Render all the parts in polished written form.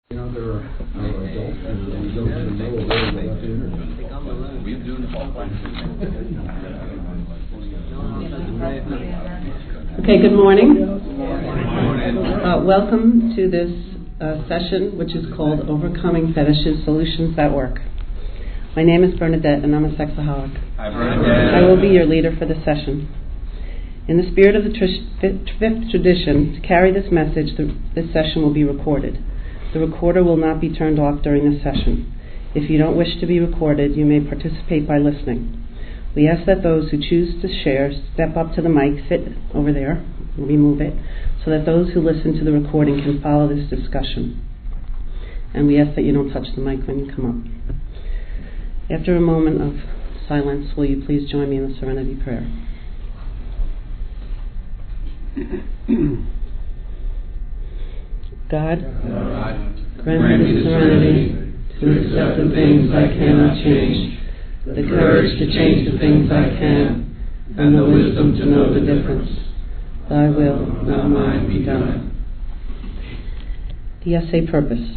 Another adult, and we don't even know where they left in. Okay, good morning. Welcome to this session, which is called Overcoming Fetishes, Solutions That Work. My name is Bernadette, and I'm a sexaholic. Hi, Bernadette. I will be your leader for the session. In the spirit of the fifth tradition, to carry this message, this session will be recorded. The recorder will not be turned off during this session. If you don't wish to be recorded, you may participate by listening. We ask that those who choose to share step up to the mic, sit over there, remove it, so that those who listen to the recording can follow this discussion. And we ask that you don't touch the mic when you come up. After a moment of silence, will you please join me in the Serenity Prayer? God, grant me the serenity to accept the things I cannot change, the courage to change the things I can, and the wisdom to know the difference. Thy will, not mine, be done. The essay purpose.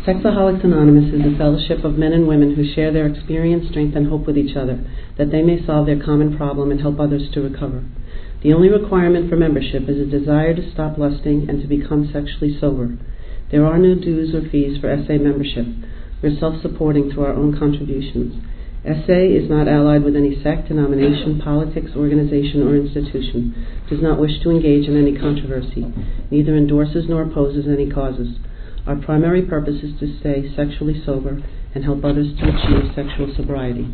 Sexaholics Anonymous is a fellowship of men and women who share their experience, strength, and hope with each other, that they may solve their common problem and help others to recover. The only requirement for membership is a desire to stop lusting and to become sexually sober. There are no dues or fees for SA membership. We're self-supporting through our own contributions. SA is not allied with any sect, denomination, politics, organization, or institution, does not wish to engage in any controversy, neither endorses nor opposes any causes. Our primary purpose is to stay sexually sober and help others to achieve sexual sobriety.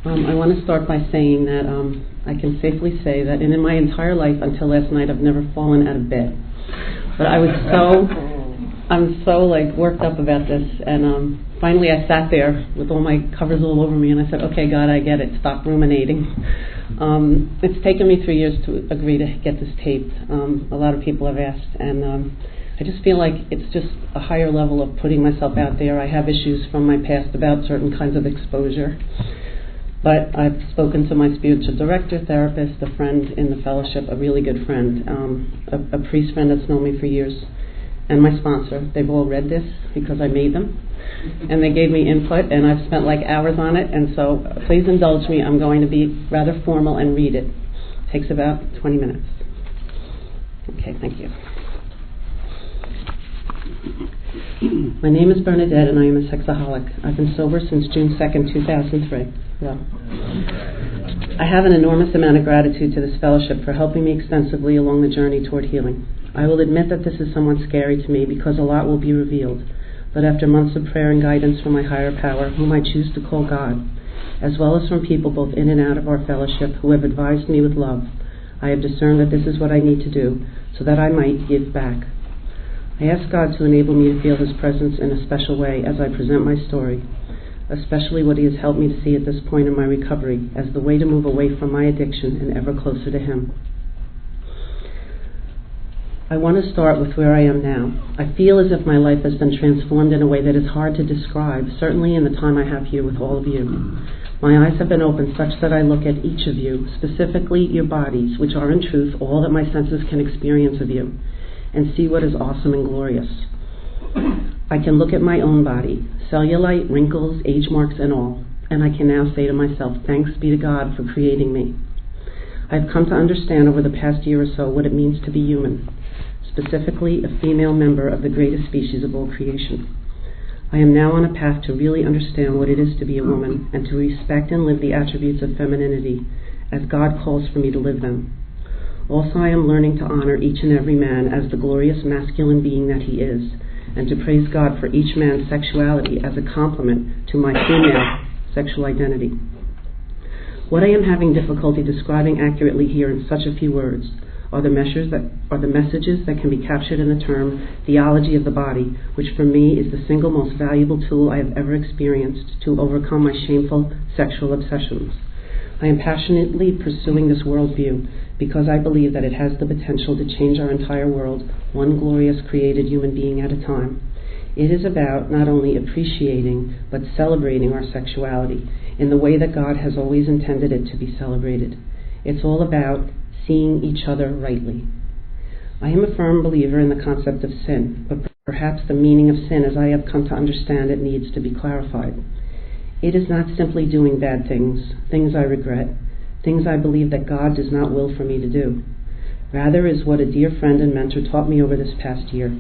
I want to start by saying that I can safely say that in my entire life until last night I've never fallen out of bed. But I'm so worked up about this, and finally I sat there with all my covers all over me and I said, okay, God, I get it, stop ruminating. It's taken me 3 years to agree to get this taped. A lot of people have asked, and I just feel like it's just a higher level of putting myself out there. I have issues from my past about certain kinds of exposure. But I've spoken to my spiritual director, therapist, a friend in the fellowship, a really good friend, a priest friend that's known me for years, and my sponsor. They've all read this because I made them, and they gave me input, and I've spent hours on it, and so please indulge me. I'm going to be rather formal and read it. It takes about 20 minutes. Okay, thank you. My name is Bernadette, and I am a sexaholic. I've been sober since June 2nd, 2003. Well, I have an enormous amount of gratitude to this fellowship for helping me extensively along the journey toward healing. I will admit that this is somewhat scary to me because a lot will be revealed. But after months of prayer and guidance from my higher power, whom I choose to call God, as well as from people both in and out of our fellowship who have advised me with love, I have discerned that this is what I need to do so that I might give back. I ask God to enable me to feel His presence in a special way as I present my story, especially what He has helped me to see at this point in my recovery as the way to move away from my addiction and ever closer to Him. I want to start with where I am now. I feel as if my life has been transformed in a way that is hard to describe, certainly in the time I have here with all of you. My eyes have been opened such that I look at each of you, specifically your bodies, which are in truth all that my senses can experience of you, and see what is awesome and glorious. I can look at my own body, cellulite, wrinkles, age marks, and all, and I can now say to myself, thanks be to God for creating me. I have come to understand over the past year or so what it means to be human, specifically a female member of the greatest species of all creation. I am now on a path to really understand what it is to be a woman and to respect and live the attributes of femininity as God calls for me to live them. Also, I am learning to honor each and every man as the glorious masculine being that he is, and to praise God for each man's sexuality as a complement to my female sexual identity. What I am having difficulty describing accurately here in such a few words are the messages that can be captured in the term theology of the body, which for me is the single most valuable tool I have ever experienced to overcome my shameful sexual obsessions. I am passionately pursuing this worldview because I believe that it has the potential to change our entire world, one glorious created human being at a time. It is about not only appreciating, but celebrating our sexuality in the way that God has always intended it to be celebrated. It's all about seeing each other rightly. I am a firm believer in the concept of sin, but perhaps the meaning of sin as I have come to understand it needs to be clarified. It is not simply doing bad things, things I regret, things I believe that God does not will for me to do. Rather is what a dear friend and mentor taught me over this past year.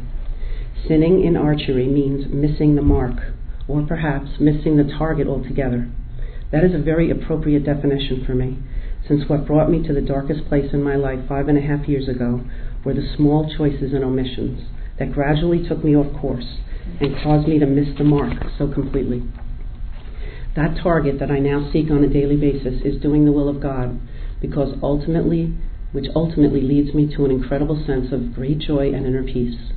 Sinning in archery means missing the mark, or perhaps missing the target altogether. That is a very appropriate definition for me, since what brought me to the darkest place in my life 5.5 years ago were the small choices and omissions that gradually took me off course and caused me to miss the mark so completely. That target that I now seek on a daily basis is doing the will of God, which ultimately leads me to an incredible sense of great joy and inner peace.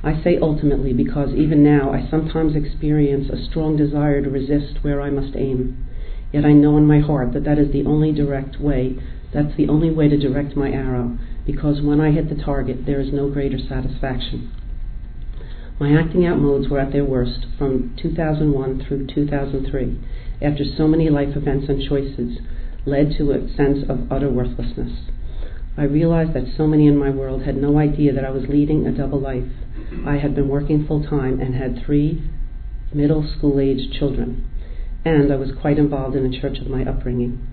I say ultimately because even now I sometimes experience a strong desire to resist where I must aim. Yet I know in my heart that is the only that's the only way to direct my arrow, because when I hit the target, there is no greater satisfaction. My acting out modes were at their worst from 2001 through 2003, after so many life events and choices led to a sense of utter worthlessness. I realized that so many in my world had no idea that I was leading a double life. I had been working full-time and had 3 middle school-aged children, and I was quite involved in the church of my upbringing.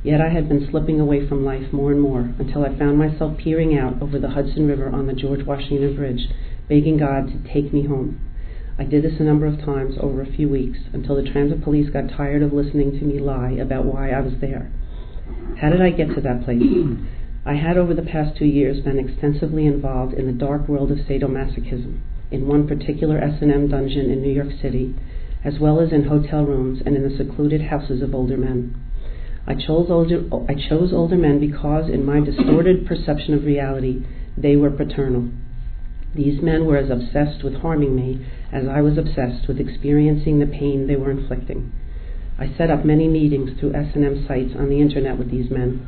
Yet I had been slipping away from life more and more until I found myself peering out over the Hudson River on the George Washington Bridge, begging God to take me home. I did this a number of times over a few weeks until the transit police got tired of listening to me lie about why I was there. How did I get to that place? I had over the past 2 years been extensively involved in the dark world of sadomasochism, in one particular S&M dungeon in New York City, as well as in hotel rooms and in the secluded houses of older men. I chose older men because, in my distorted perception of reality, they were paternal. These men were as obsessed with harming me as I was obsessed with experiencing the pain they were inflicting. I set up many meetings through S&M sites on the internet with these men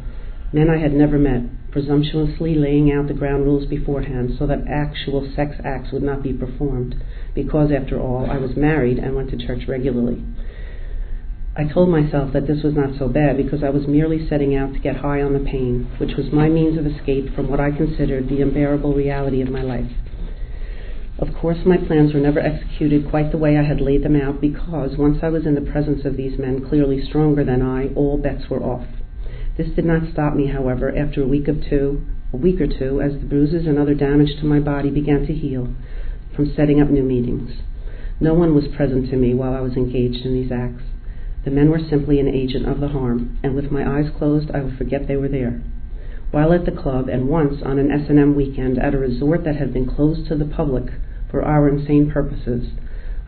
I had never met, presumptuously laying out the ground rules beforehand so that actual sex acts would not be performed, because, after all, I was married and went to church regularly. I told myself that this was not so bad because I was merely setting out to get high on the pain, which was my means of escape from what I considered the unbearable reality of my life. Of course, my plans were never executed quite the way I had laid them out because, once I was in the presence of these men clearly stronger than I, all bets were off. This did not stop me, however, after a week or two, as the bruises and other damage to my body began to heal, from setting up new meetings. No one was present to me while I was engaged in these acts. The men were simply an agent of the harm, and with my eyes closed, I would forget they were there. While at the club, and once on an S&M weekend at a resort that had been closed to the public for our insane purposes,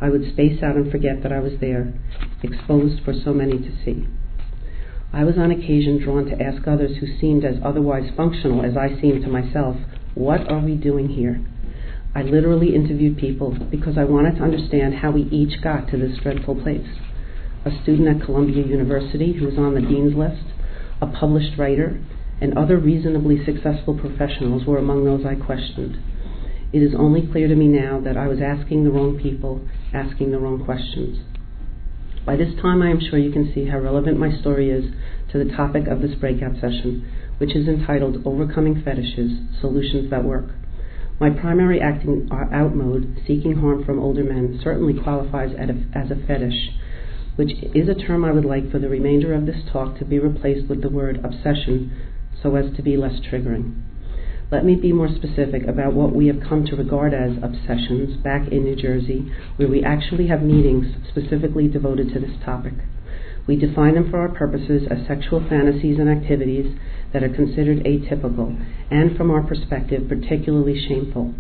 I would space out and forget that I was there, exposed for so many to see. I was on occasion drawn to ask others who seemed as otherwise functional as I seemed to myself, what are we doing here? I literally interviewed people because I wanted to understand how we each got to this dreadful place. A student at Columbia University who was on the dean's list, a published writer, and other reasonably successful professionals were among those I questioned. It is only clear to me now that I was asking the wrong people, asking the wrong questions. By this time, I am sure you can see how relevant my story is to the topic of this breakout session, which is entitled Overcoming Fetishes, Solutions That Work. My primary acting out mode, seeking harm from older men, certainly qualifies as a fetish, which is a term I would like for the remainder of this talk to be replaced with the word obsession so as to be less triggering. Let me be more specific about what we have come to regard as obsessions back in New Jersey, where we actually have meetings specifically devoted to this topic. We define them for our purposes as sexual fantasies and activities that are considered atypical and, from our perspective, particularly shameful.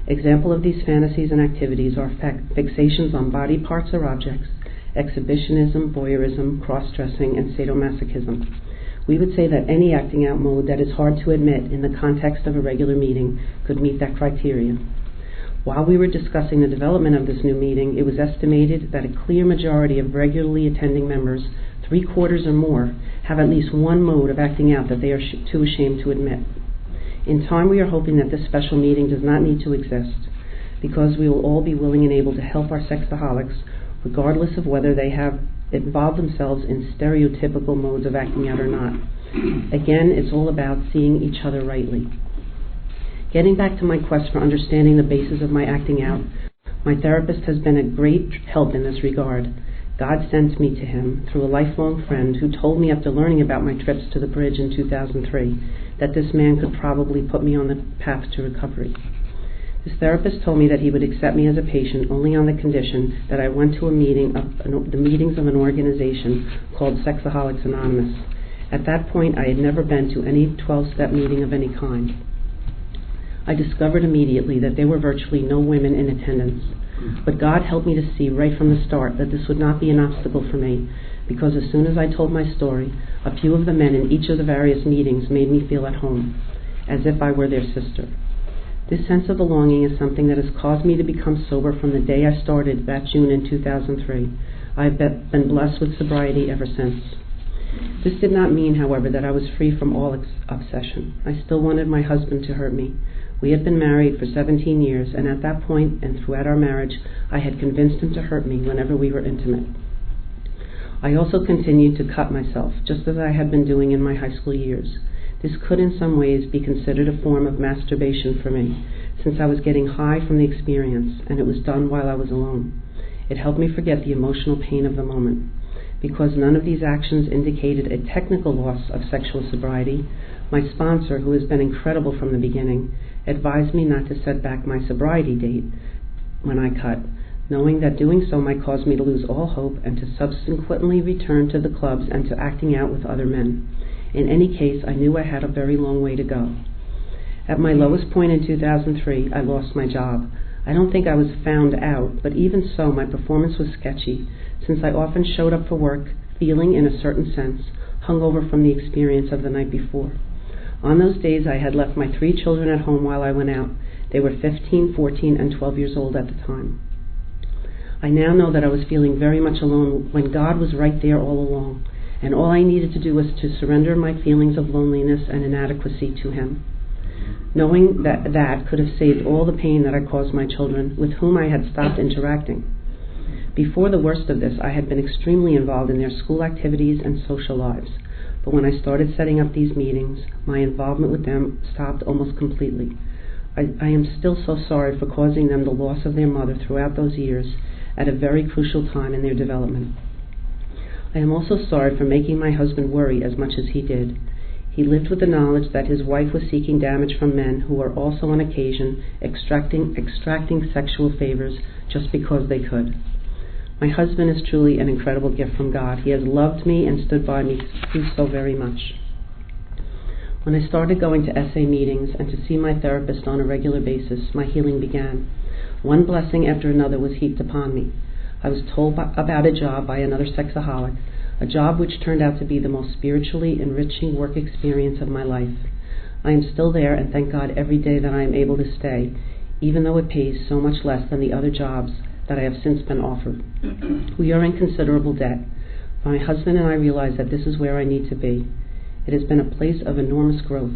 Example of these fantasies and activities are fixations on body parts or objects, exhibitionism, voyeurism, cross-dressing, and sadomasochism. We would say that any acting out mode that is hard to admit in the context of a regular meeting could meet that criteria. While we were discussing the development of this new meeting, it was estimated that a clear majority of regularly attending members, 3/4 or more, have at least one mode of acting out that they are too ashamed to admit. In time, we are hoping that this special meeting does not need to exist, because we will all be willing and able to help our sexaholics, regardless of whether they have involved themselves in stereotypical modes of acting out or not. Again, it's all about seeing each other rightly. Getting back to my quest for understanding the basis of my acting out, my therapist has been a great help in this regard. God sent me to him through a lifelong friend who told me after learning about my trips to the bridge in 2003 that this man could probably put me on the path to recovery. This therapist told me that he would accept me as a patient only on the condition that I went to the meetings of an organization called Sexaholics Anonymous. At that point, I had never been to any 12-step meeting of any kind. I discovered immediately that there were virtually no women in attendance. But God helped me to see right from the start that this would not be an obstacle for me, because as soon as I told my story, a few of the men in each of the various meetings made me feel at home, as if I were their sister. This sense of belonging is something that has caused me to become sober from the day I started that June in 2003. I have been blessed with sobriety ever since. This did not mean, however, that I was free from all obsession. I still wanted my husband to hurt me. We had been married for 17 years, and at that point and throughout our marriage, I had convinced him to hurt me whenever we were intimate. I also continued to cut myself, just as I had been doing in my high school years. This could in some ways be considered a form of masturbation for me, since I was getting high from the experience, and it was done while I was alone. It helped me forget the emotional pain of the moment. Because none of these actions indicated a technical loss of sexual sobriety, my sponsor, who has been incredible from the beginning, advised me not to set back my sobriety date when I cut, knowing that doing so might cause me to lose all hope and to subsequently return to the clubs and to acting out with other men. In any case, I knew I had a very long way to go. At my lowest point in 2003, I lost my job. I don't think I was found out, but even so, my performance was sketchy, since I often showed up for work feeling, in a certain sense, hungover from the experience of the night before. On those days, I had left my 3 children at home while I went out. They were 15, 14, and 12 years old at the time. I now know that I was feeling very much alone when God was right there all along, and all I needed to do was to surrender my feelings of loneliness and inadequacy to him. Knowing that could have saved all the pain that I caused my children, with whom I had stopped interacting. Before the worst of this, I had been extremely involved in their school activities and social lives. But when I started setting up these meetings, my involvement with them stopped almost completely. I am still so sorry for causing them the loss of their mother throughout those years at a very crucial time in their development. I am also sorry for making my husband worry as much as he did. He lived with the knowledge that his wife was seeking damage from men who were also on occasion extracting sexual favors just because they could. My husband is truly an incredible gift from God. He has loved me and stood by me through so very much. When I started going to SA meetings and to see my therapist on a regular basis, my healing began. One blessing after another was heaped upon me. I was told about a job by another sexaholic, a job which turned out to be the most spiritually enriching work experience of my life. I am still there and thank God every day that I am able to stay, even though it pays so much less than the other jobs that I have since been offered. We are in considerable debt. My husband and I realize that this is where I need to be. It has been a place of enormous growth.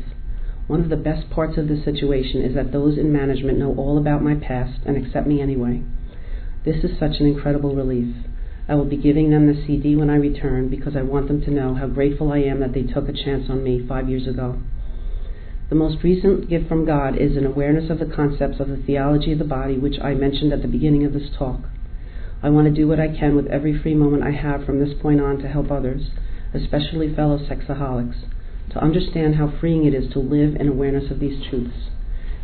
One of the best parts of this situation is that those in management know all about my past and accept me anyway. This is such an incredible relief. I will be giving them the CD when I return because I want them to know how grateful I am that they took a chance on me 5 years ago. The most recent gift from God is an awareness of the concepts of the theology of the body, which I mentioned at the beginning of this talk. I want to do what I can with every free moment I have from this point on to help others, especially fellow sexaholics, to understand how freeing it is to live in awareness of these truths.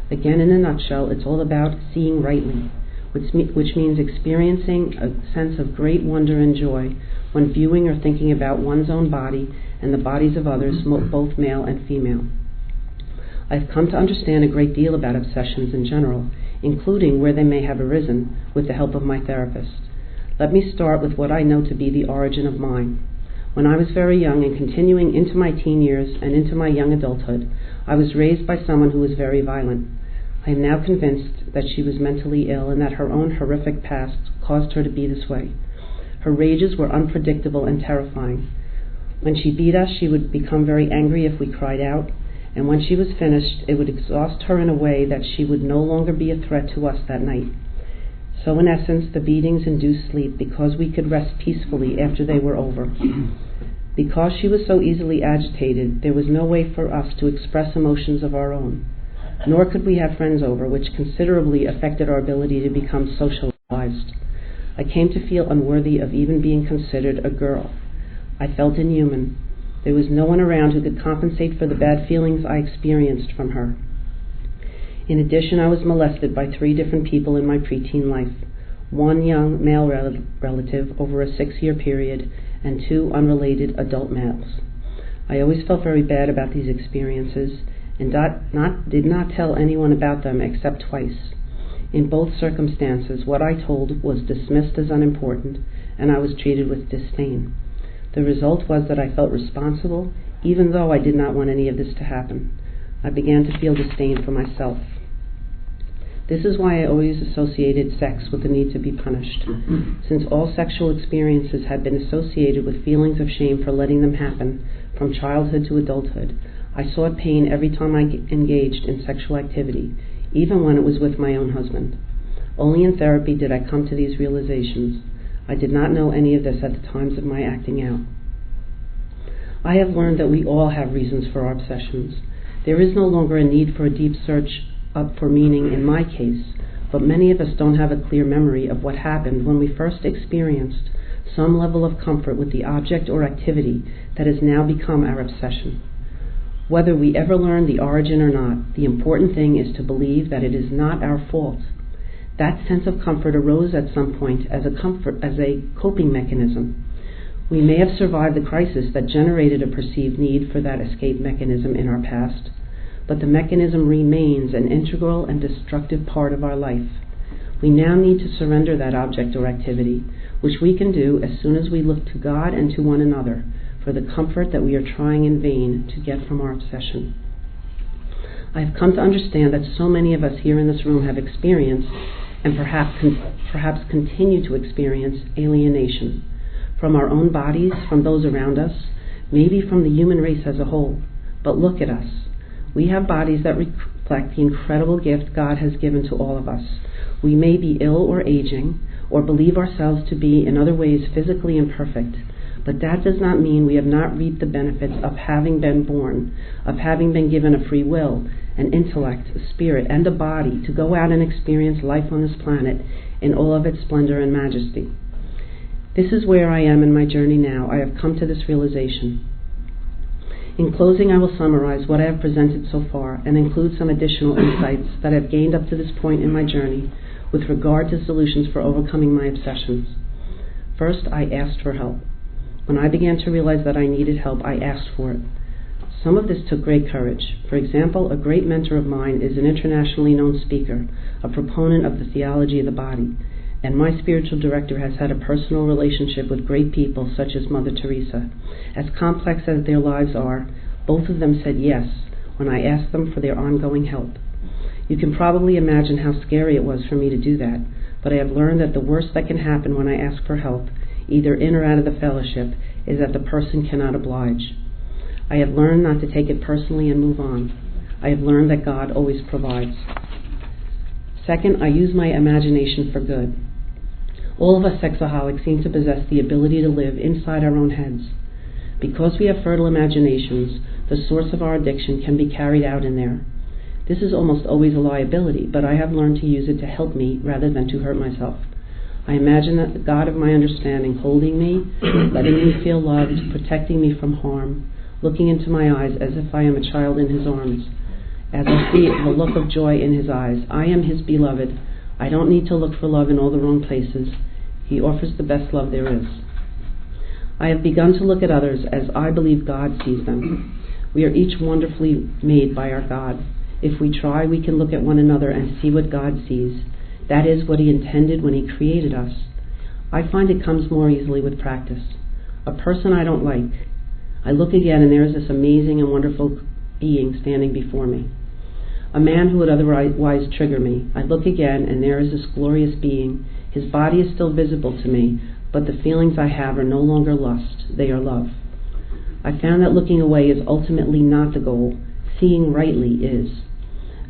Again, in a nutshell, it's all about seeing rightly, which means experiencing a sense of great wonder and joy when viewing or thinking about one's own body and the bodies of others, both male and female. I've come to understand a great deal about obsessions in general, including where they may have arisen, with the help of my therapist. Let me start with what I know to be the origin of mine. When I was very young and continuing into my teen years and into my young adulthood, I was raised by someone who was very violent. I am now convinced that she was mentally ill and that her own horrific past caused her to be this way. Her rages were unpredictable and terrifying. When she beat us, she would become very angry if we cried out, and when she was finished, it would exhaust her in a way that she would no longer be a threat to us that night. So in essence, the beatings induced sleep because we could rest peacefully after they were over. Because she was so easily agitated, there was no way for us to express emotions of our own. nor could we have friends over, which considerably affected our ability to become socialized. I came to feel unworthy of even being considered a girl. I felt inhuman. There was no one around who could compensate for the bad feelings I experienced from her. In addition, I was molested by 3 different people in my preteen life, 1 young male relative over a 6-year period, and 2 unrelated adult males. I always felt very bad about these experiences and did not tell anyone about them except twice. In both circumstances, what I told was dismissed as unimportant, and I was treated with disdain. The result was that I felt responsible, even though I did not want any of this to happen. I began to feel disdain for myself. This is why I always associated sex with the need to be punished. Since all sexual experiences had been associated with feelings of shame for letting them happen, from childhood to adulthood, I sought pain every time I engaged in sexual activity, even when it was with my own husband. Only in therapy did I come to these realizations. I did not know any of this at the times of my acting out. I have learned that we all have reasons for our obsessions. There is no longer a need for a deep search up for meaning in my case, but many of us don't have a clear memory of what happened when we first experienced some level of comfort with the object or activity that has now become our obsession. Whether we ever learn the origin or not, the important thing is to believe that it is not our fault. That sense of comfort arose at some point as a coping mechanism. We may have survived the crisis that generated a perceived need for that escape mechanism in our past, but the mechanism remains an integral and destructive part of our life. We now need to surrender that object or activity, which we can do as soon as we look to God and to one another for the comfort that we are trying in vain to get from our obsession. I have come to understand that so many of us here in this room have experienced, and perhaps continue to experience, alienation from our own bodies, from those around us, maybe from the human race as a whole. But look at us. We have bodies that reflect the incredible gift God has given to all of us. We may be ill or aging, or believe ourselves to be in other ways physically imperfect, but that does not mean we have not reaped the benefits of having been born, of having been given a free will, an intellect, a spirit, and a body to go out and experience life on this planet in all of its splendor and majesty. This is where I am in my journey now. I have come to this realization. In closing, I will summarize what I have presented so far and include some additional insights that I have gained up to this point in my journey with regard to solutions for overcoming my obsessions. First, I asked for help. When I began to realize that I needed help, I asked for it. Some of this took great courage. For example, a great mentor of mine is an internationally known speaker, a proponent of the theology of the body, and my spiritual director has had a personal relationship with great people such as Mother Teresa. As complex as their lives are, both of them said yes when I asked them for their ongoing help. You can probably imagine how scary it was for me to do that, but I have learned that the worst that can happen when I ask for help, either in or out of the fellowship, is that the person cannot oblige. I have learned not to take it personally and move on. I have learned that God always provides. Second, I use my imagination for good. All of us sexaholics seem to possess the ability to live inside our own heads. Because we have fertile imaginations, the source of our addiction can be carried out in there. This is almost always a liability, but I have learned to use it to help me rather than to hurt myself. I imagine that the God of my understanding holding me, letting me feel loved, protecting me from harm, looking into my eyes as if I am a child in his arms. As I see the look of joy in his eyes, I am his beloved. I don't need to look for love in all the wrong places. He offers the best love there is. I have begun to look at others as I believe God sees them. We are each wonderfully made by our God. If we try, we can look at one another and see what God sees. That is what he intended when he created us. I find it comes more easily with practice. A person I don't like, I look again and there is this amazing and wonderful being standing before me. A man who would otherwise trigger me, I look again and there is this glorious being. His body is still visible to me, but the feelings I have are no longer lust, they are love. I found that looking away is ultimately not the goal. Seeing rightly is.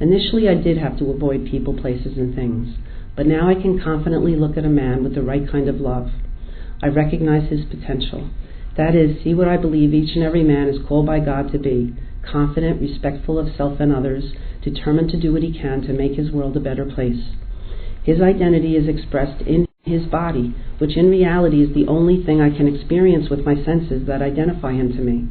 Initially I did have to avoid people, places, and things, but now I can confidently look at a man with the right kind of love. I recognize his potential. That is, see what I believe each and every man is called by God to be, confident, respectful of self and others, determined to do what he can to make his world a better place. His identity is expressed in his body, which in reality is the only thing I can experience with my senses that identify him to me.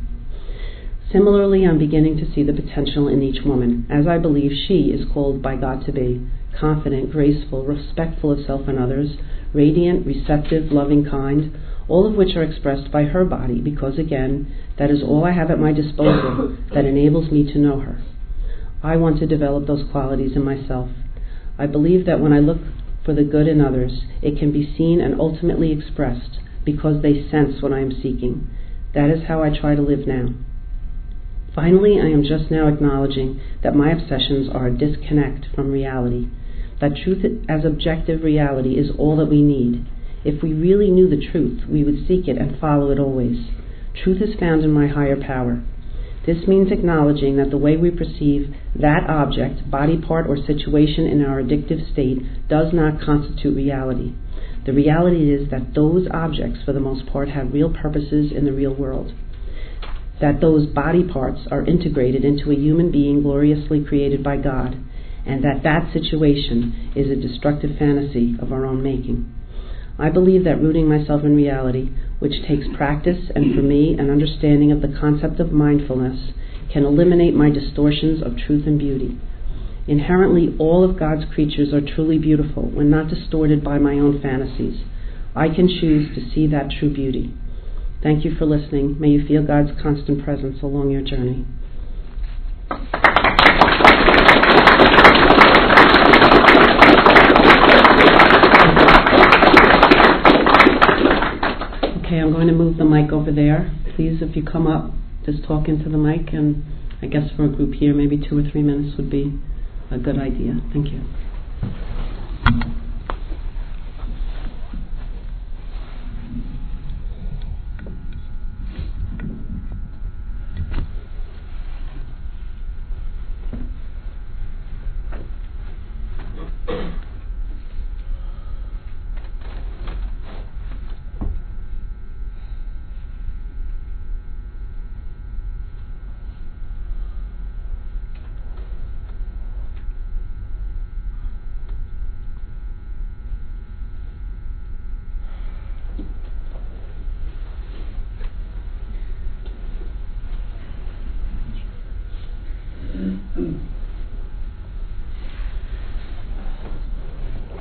Similarly, I'm beginning to see the potential in each woman, as I believe she is called by God to be: confident, graceful, respectful of self and others, radiant, receptive, loving, kind, all of which are expressed by her body, because again, that is all I have at my disposal that enables me to know her. I want to develop those qualities in myself. I believe that when I look for the good in others, it can be seen and ultimately expressed because they sense what I am seeking. That is how I try to live now. Finally, I am just now acknowledging that my obsessions are a disconnect from reality, that truth as objective reality is all that we need. If we really knew the truth, we would seek it and follow it always. Truth is found in my higher power. This means acknowledging that the way we perceive that object, body part, or situation in our addictive state does not constitute reality. The reality is that those objects, for the most part, have real purposes in the real world. That those body parts are integrated into a human being gloriously created by God, and that situation is a destructive fantasy of our own making. I believe that rooting myself in reality, which takes practice and for me an understanding of the concept of mindfulness, can eliminate my distortions of truth and beauty. Inherently, all of God's creatures are truly beautiful when not distorted by my own fantasies. I can choose to see that true beauty. Thank you for listening. May you feel God's constant presence along your journey. Okay, I'm going to move the mic over there. Please, if you come up, just talk into the mic, and I guess for a group here, maybe 2 or 3 minutes would be a good idea. Thank you.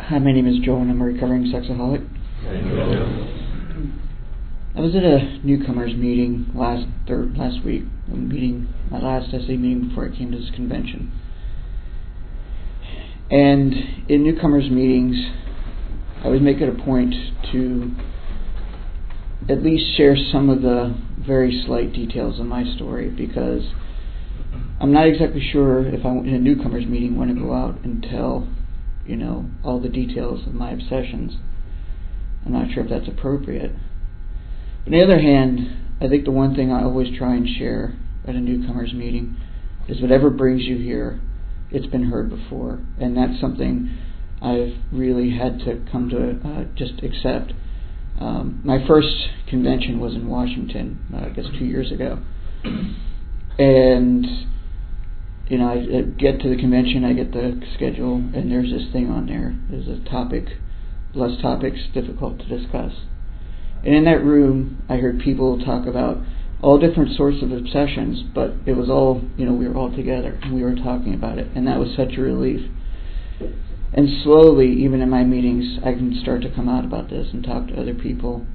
Hi, my name is Joel and I'm a recovering sexaholic. I was at a newcomers meeting last week, my last SA meeting before I came to this convention. And in newcomers meetings, I would make it a point to at least share some of the very slight details of my story, because I'm not exactly sure if I, in a newcomers meeting, want to go out and tell all the details of my obsessions. I'm not sure if that's appropriate. But on the other hand, I think the one thing I always try and share at a newcomers meeting is whatever brings you here, it's been heard before. And that's something I've really had to come to just accept. My first convention was in Washington, I guess 2 years ago. And I get to the convention, I get the schedule, and there's this thing on there. There's a topic, less topics difficult to discuss. And in that room, I heard people talk about all different sorts of obsessions, but it was all, we were all together, and we were talking about it, and that was such a relief. And slowly, even in my meetings, I can start to come out about this and talk to other people,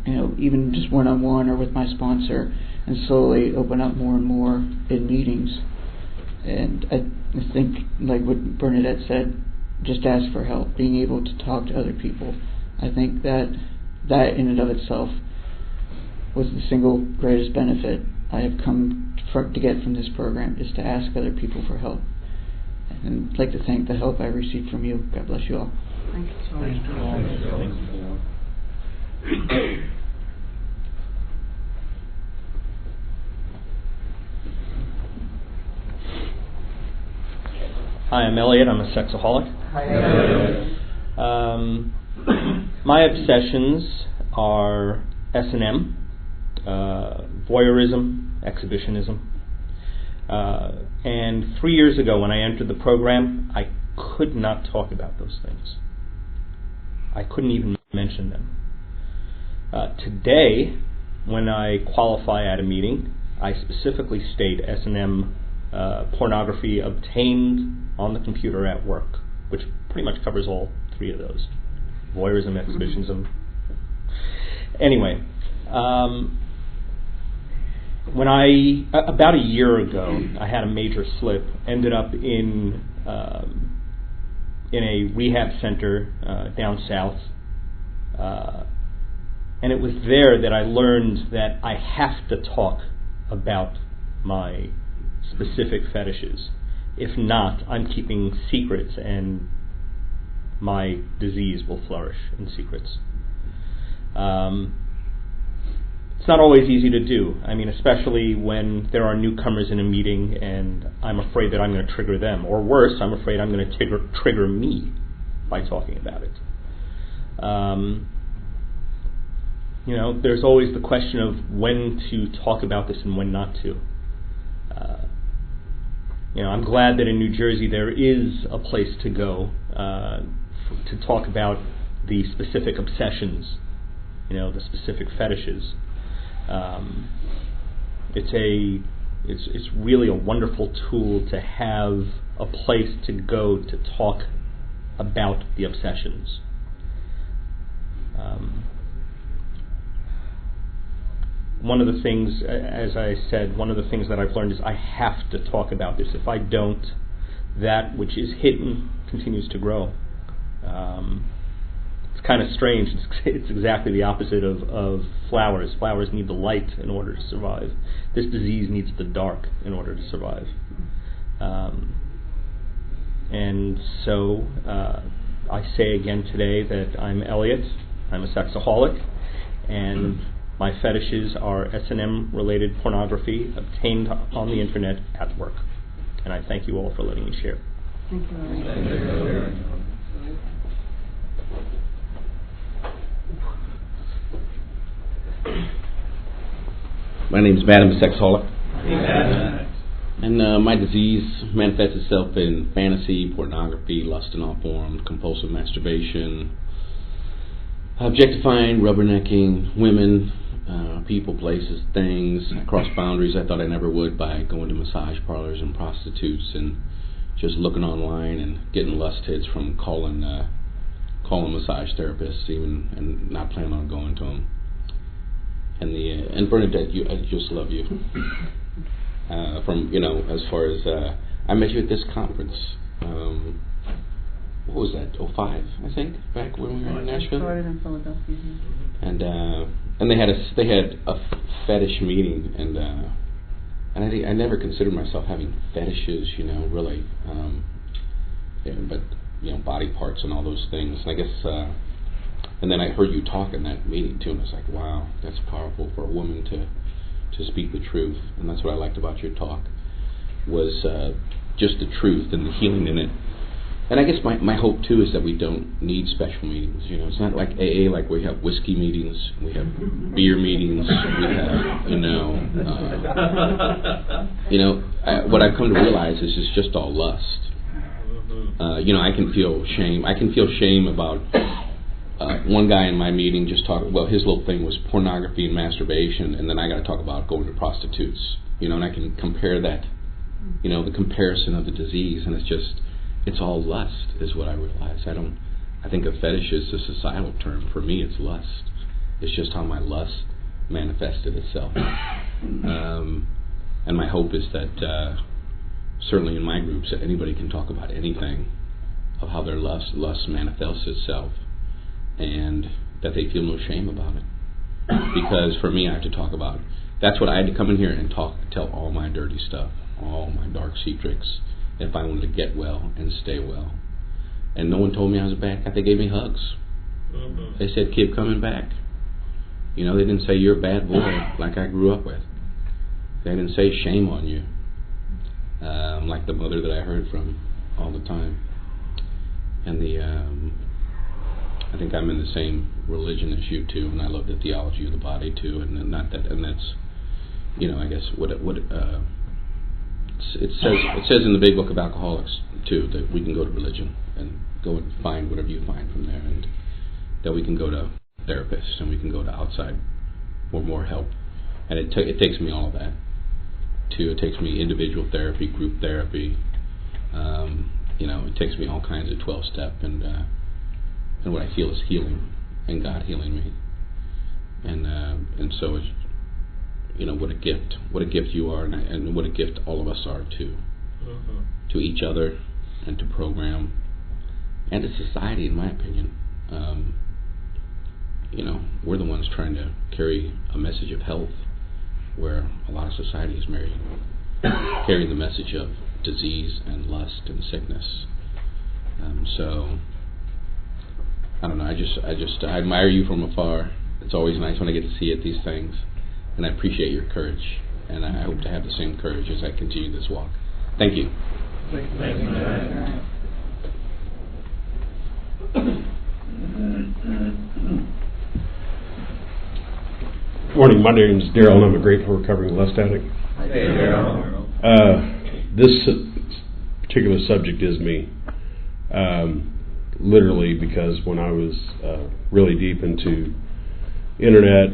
even just one-on-one or with my sponsor, and slowly open up more and more in meetings. And I think, like what Bernadette said, just ask for help, being able to talk to other people. I think that in and of itself was the single greatest benefit I have come to get from this program, is to ask other people for help. And I'd like to thank the help I received from you. God bless you all. Thank you. Hi, I'm Elliot. I'm a sexaholic. Hi. My obsessions are S&M, voyeurism, exhibitionism. And 3 years ago when I entered the program, I could not talk about those things. I couldn't even mention them. Today, when I qualify at a meeting, I specifically state S&M pornography obtained on the computer at work, which pretty much covers all three of those. Voyeurism, exhibitionism. Anyway, when about a year ago, I had a major slip, ended up in a rehab center down south, and it was there that I learned that I have to talk about my specific fetishes. If not, I'm keeping secrets, and my disease will flourish in secrets. It's not always easy to do. I mean, especially when there are newcomers in a meeting and I'm afraid that I'm going to trigger them. Or worse, I'm afraid I'm going to trigger me by talking about it. There's always the question of when to talk about this and when not to. I'm glad that in New Jersey there is a place to go to talk about the specific obsessions, the specific fetishes. It's really a wonderful tool to have a place to go to talk about the obsessions. One of the things, as I said, one of the things that I've learned is I have to talk about this. If I don't, that which is hidden continues to grow. It's kind of strange. It's exactly the opposite of flowers. Flowers need the light in order to survive. This disease needs the dark in order to survive. And so I say again today that I'm Elliot. I'm a sexaholic, and my fetishes are S&M related pornography obtained on the internet at work. And I thank you all for letting me share. Thank you. My name is Matt. I'm a sexaholic. Amen. And my disease manifests itself in fantasy, pornography, lust in all forms, compulsive masturbation, objectifying, rubbernecking women, people, places, things. I cross boundaries I thought I never would by going to massage parlors and prostitutes and just looking online and getting lust hits from calling massage therapists even and not planning on going to them. And Bernadette, I just love you. From as far as I met you at this conference. What was that? 2005, I think, back when we were in Nashville. Started in Philadelphia. And they had a fetish meeting, and I never considered myself having fetishes, really. But body parts and all those things. And I guess. And then I heard you talk in that meeting too, and I was like, wow, that's powerful for a woman to speak the truth. And that's what I liked about your talk, was just the truth and the healing in it. And I guess my hope too is that we don't need special meetings. It's not like AA, like we have whiskey meetings, we have beer meetings, we have, what I've come to realize is it's just all lust. I can feel shame. I can feel shame about. One guy in my meeting just talked, his little thing was pornography and masturbation, and then I got to talk about going to prostitutes, and I can compare that, the comparison of the disease, and it's all lust is what I realize. I think a fetish is a societal term. For me, it's lust. It's just how my lust manifested itself. And my hope is that, certainly in my groups, that anybody can talk about anything of how their lust manifests itself, and that they feel no shame about it. Because for me, I have to talk about, that's what I had to come in here and tell all my dirty stuff, all my dark secrets, if I wanted to get well and stay well. And no one told me I was a bad guy. They gave me hugs. They said, "Keep coming back." They didn't say you're a bad boy like I grew up with. They didn't say shame on you, like the mother that I heard from all the time. And I think I'm in the same religion as you too, and I love the theology of the body too, and not that, and that's, I guess what it says in the Big Book of Alcoholics too that we can go to religion and go and find whatever you find from there, and that we can go to therapists and we can go to outside for more help. And it takes me all of that too. It takes me individual therapy, group therapy. It takes me all kinds of 12-step and what I feel is healing and God healing me. And so it's, what a gift you are, and what a gift all of us are to each other and to program and to society, in my opinion. We're the ones trying to carry a message of health where a lot of society is carrying the message of disease and lust and sickness. So I don't know. I admire you from afar. It's always nice when I get to see these things, and I appreciate your courage. And I hope to have the same courage as I continue this walk. Thank you. Thank you. Morning, my name is Daryl, and I'm a grateful recovering lust addict. Hey, Daryl. This particular subject is me, literally, because when I was really deep into internet,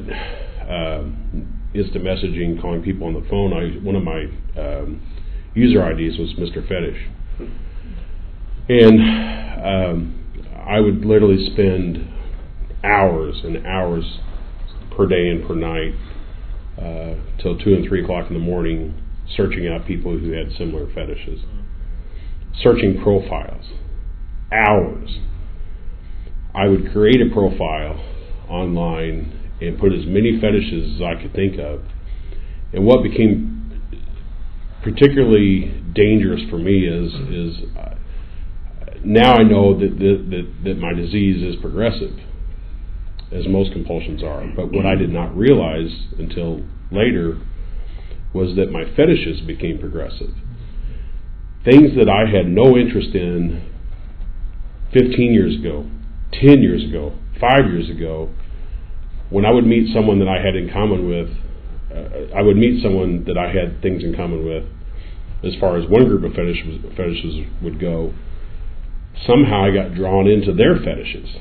instant messaging, calling people on the phone, one of my user IDs was Mr. Fetish. And I would literally spend hours and hours per day and per night till 2 and 3 o'clock in the morning searching out people who had similar fetishes. Searching profiles. Hours. I would create a profile online and put as many fetishes as I could think of. And what became particularly dangerous for me is now I know that my disease is progressive, as most compulsions are. But what I did not realize until later was that my fetishes became progressive. Things that I had no interest in 15 years ago, 10 years ago, 5 years ago, when I would meet someone that I had in common with, I would meet someone that I had things in common with, as far as one group of fetishes would go, somehow I got drawn into their fetishes.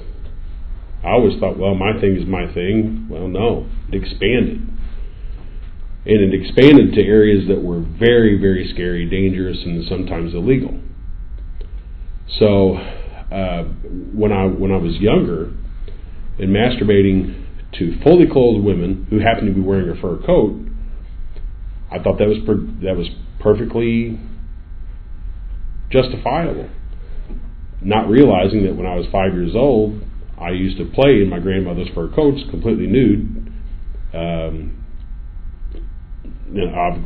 I always thought, well, my thing is my thing. Well, no, it expanded. And it expanded to areas that were very, very scary, dangerous, and sometimes illegal. So when I was younger and masturbating to fully clothed women who happened to be wearing a fur coat, I thought that was perfectly justifiable. Not realizing that when I was 5 years old, I used to play in my grandmother's fur coats, completely nude.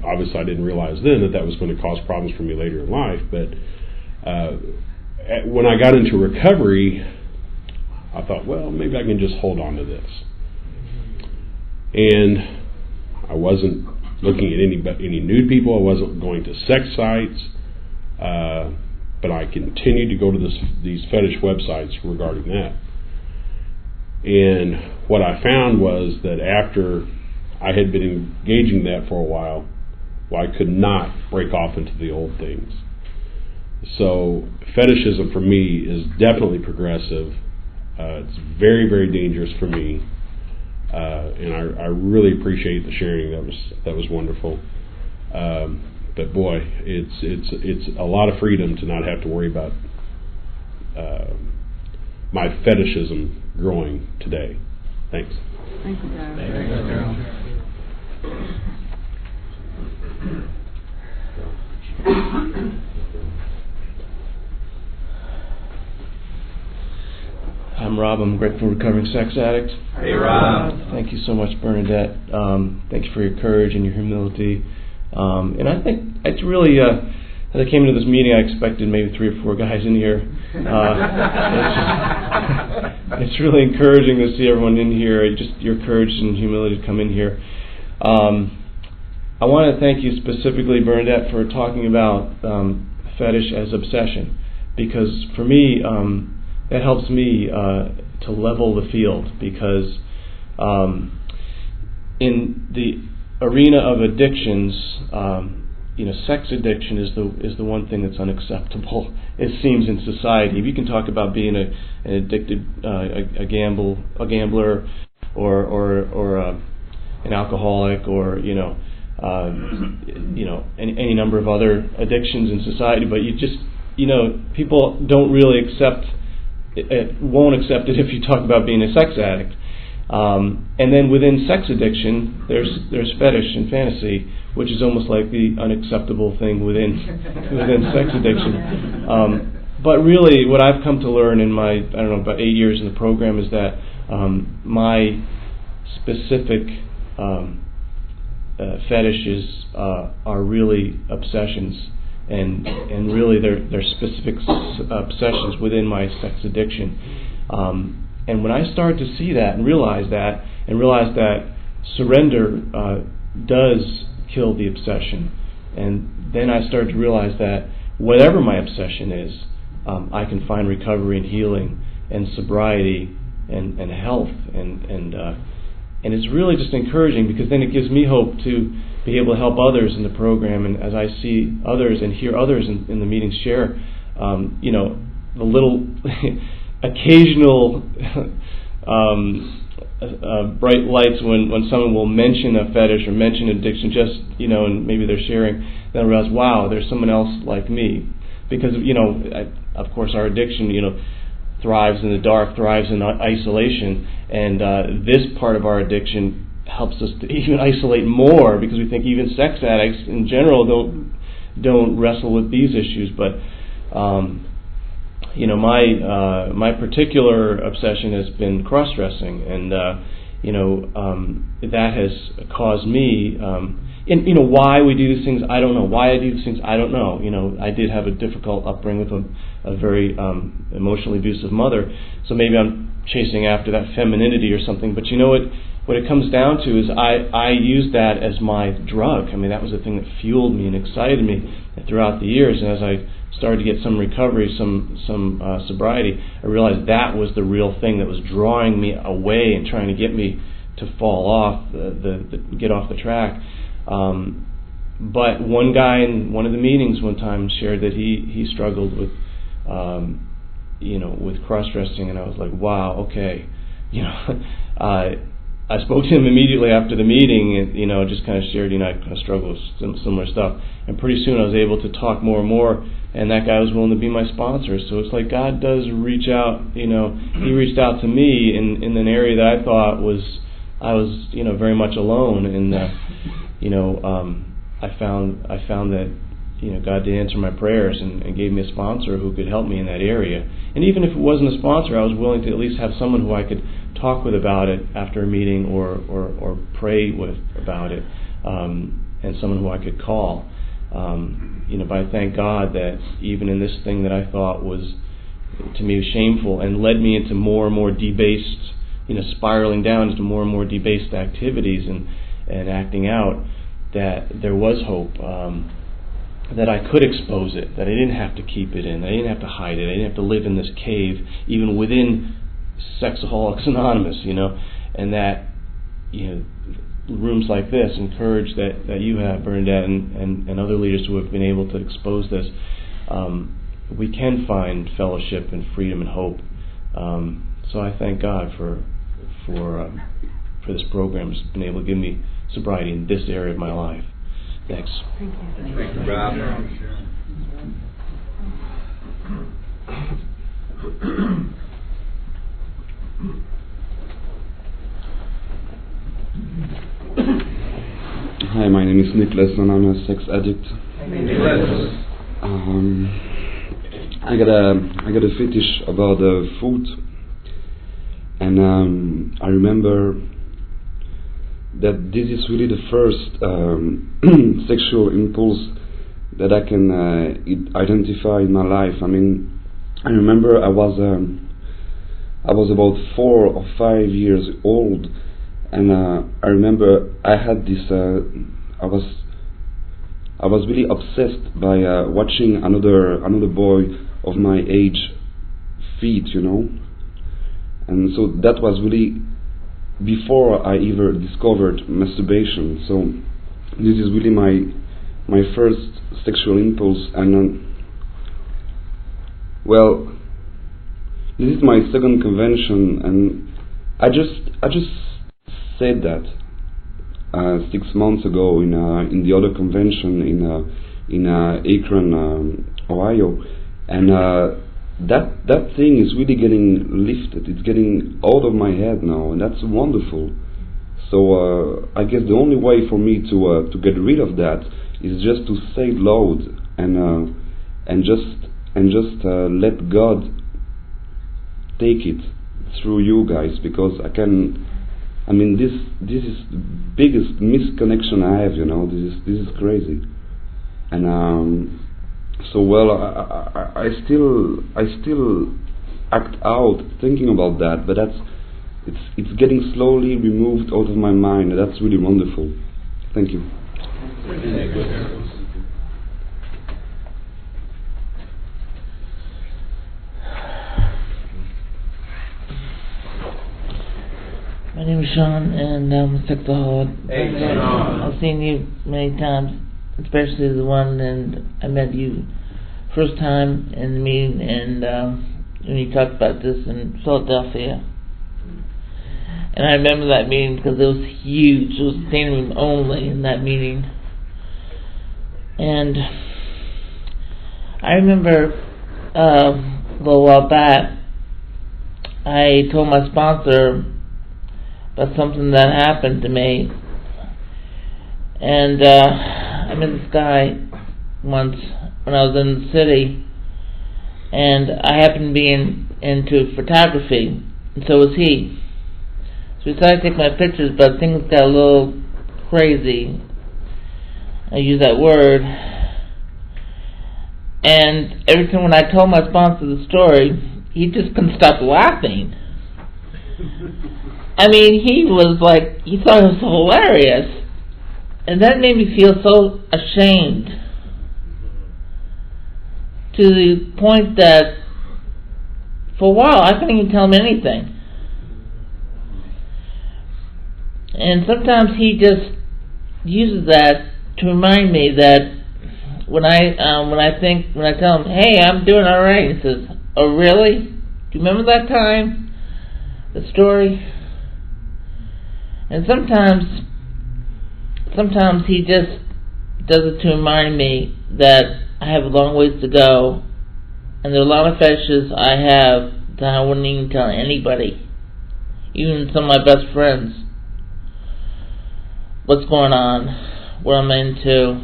Obviously, I didn't realize then that was going to cause problems for me later in life. But when I got into recovery, I thought, well, maybe I can just hold on to this. And I wasn't looking at any nude people. I wasn't going to sex sites. But I continued to go to these fetish websites regarding that. And what I found was that after I had been engaging that for a while, I could not break off into the old things. So fetishism for me is definitely progressive. It's very, very dangerous for me. And I really appreciate the sharing. That was wonderful. But boy, it's a lot of freedom to not have to worry about my fetishism growing today. Thanks. Thank you, Darryl. I'm Rob. I'm a grateful recovering sex addict. Hey, Rob. Thank you so much, Bernadette. Thank you for your courage and your humility. And I think it's really, as I came into this meeting, I expected maybe 3 or 4 guys in here. It's really encouraging to see everyone in here, just your courage and humility to come in here. I want to thank you specifically, Bernadette, for talking about fetish as obsession, because for me, that helps me to level the field, because in the arena of addictions, sex addiction is the one thing that's unacceptable. It seems in society. If you can talk about being an addicted, a gambler, or an alcoholic, or any number of other addictions in society, but people don't really won't accept it if you talk about being a sex addict. And then within sex addiction, there's fetish and fantasy, which is almost like the unacceptable thing within sex addiction. But really, what I've come to learn in my about 8 years in the program is that my specific fetishes are really obsessions, and really they're specific obsessions within my sex addiction. And when I started to see that and realize that surrender does kill the obsession, and then I started to realize that whatever my obsession is, I can find recovery and healing and sobriety and health, and it's really just encouraging, because then it gives me hope to be able to help others in the program. And as I see others and hear others in the meetings share, the little occasional bright lights when someone will mention a fetish or mention addiction, just and maybe they're sharing, then I realize, wow, there's someone else like me. Because of course our addiction thrives in the dark, thrives in isolation, and this part of our addiction helps us to even isolate more, because we think even sex addicts in general don't wrestle with these issues. But my particular obsession has been cross-dressing, and that has caused me. And why we do these things, I don't know. Why I do these things, I don't know. I did have a difficult upbringing with a very emotionally abusive mother, so maybe I'm chasing after that femininity or something. But what it comes down to is I used that as my drug. I mean, that was the thing that fueled me and excited me throughout the years. And as I started to get some recovery, some sobriety, I realized that was the real thing that was drawing me away and trying to get me to fall off, get off the track. But one guy in one of the meetings one time shared that he struggled with with cross-dressing, and I was like, wow, okay. I spoke to him immediately after the meeting, and just kind of shared, I kind of struggle with some similar stuff. And pretty soon I was able to talk more and more, and that guy was willing to be my sponsor. So it's like God does reach out. He reached out to me in an area that I thought I was very much alone, and I found that God did answer my prayers and gave me a sponsor who could help me in that area. And even if it wasn't a sponsor, I was willing to at least have someone who I could talk with about it after a meeting, or pray with about it, and someone who I could call. But I thank God that even in this thing that I thought was to me shameful and led me into more and more debased, spiraling down into more and more debased activities and acting out, that there was hope, that I could expose it, that I didn't have to keep it in, I didn't have to hide it, I didn't have to live in this cave, even within Sexaholics Anonymous, and that, rooms like this encourage that you have, Bernadette, and other leaders who have been able to expose this. We can find fellowship and freedom and hope. So I thank God for this program. It's been able to give me sobriety in this area of my life. Thanks. Thank you. Thank you, Rob. Hi, my name is Nicholas and I'm a sex addict. I got a fetish about food, and I remember that this is really the first sexual impulse that I can identify in my life. I mean, I remember I was about 4 or 5 years old, and I remember I had this. I was really obsessed by watching another boy of my age feet, and so that was really before I ever discovered masturbation. So this is really my first sexual impulse, and well, this is my second convention, and I just said that 6 months ago in the other convention in Akron, Ohio, and that thing is really getting lifted. It's getting out of my head now, and that's wonderful. So I guess the only way for me to get rid of that is just to say it loud and just let God take it through you guys, because I mean this is the biggest misconnection I have, this is crazy. And so well, I still act out thinking about that, but it's getting slowly removed out of my mind. That's really wonderful. Thank you. My name is Sean, and I'm a sexaholic. Hey, Sean. I've seen you many times, especially the one, and I met you first time in the meeting, and when you talked about this in Philadelphia. And I remember that meeting because it was huge. It was standing room only in that meeting. And I remember a little while back, I told my sponsor about something that happened to me. And I met this guy once when I was in the city, and I happened to be into photography, and so was he. So we decided to take my pictures, but things got a little crazy. I use that word. And every time when I told my sponsor the story, he just couldn't stop laughing. I mean, he was like, he thought it was hilarious. And that made me feel so ashamed, to the point that for a while I couldn't even tell him anything. And sometimes he just uses that to remind me that when I tell him, hey, I'm doing all right, he says, oh really? Do you remember that time? The story? And sometimes he just does it to remind me that I have a long ways to go, and there are a lot of fetishes I have that I wouldn't even tell anybody, even some of my best friends, what's going on, what I'm into.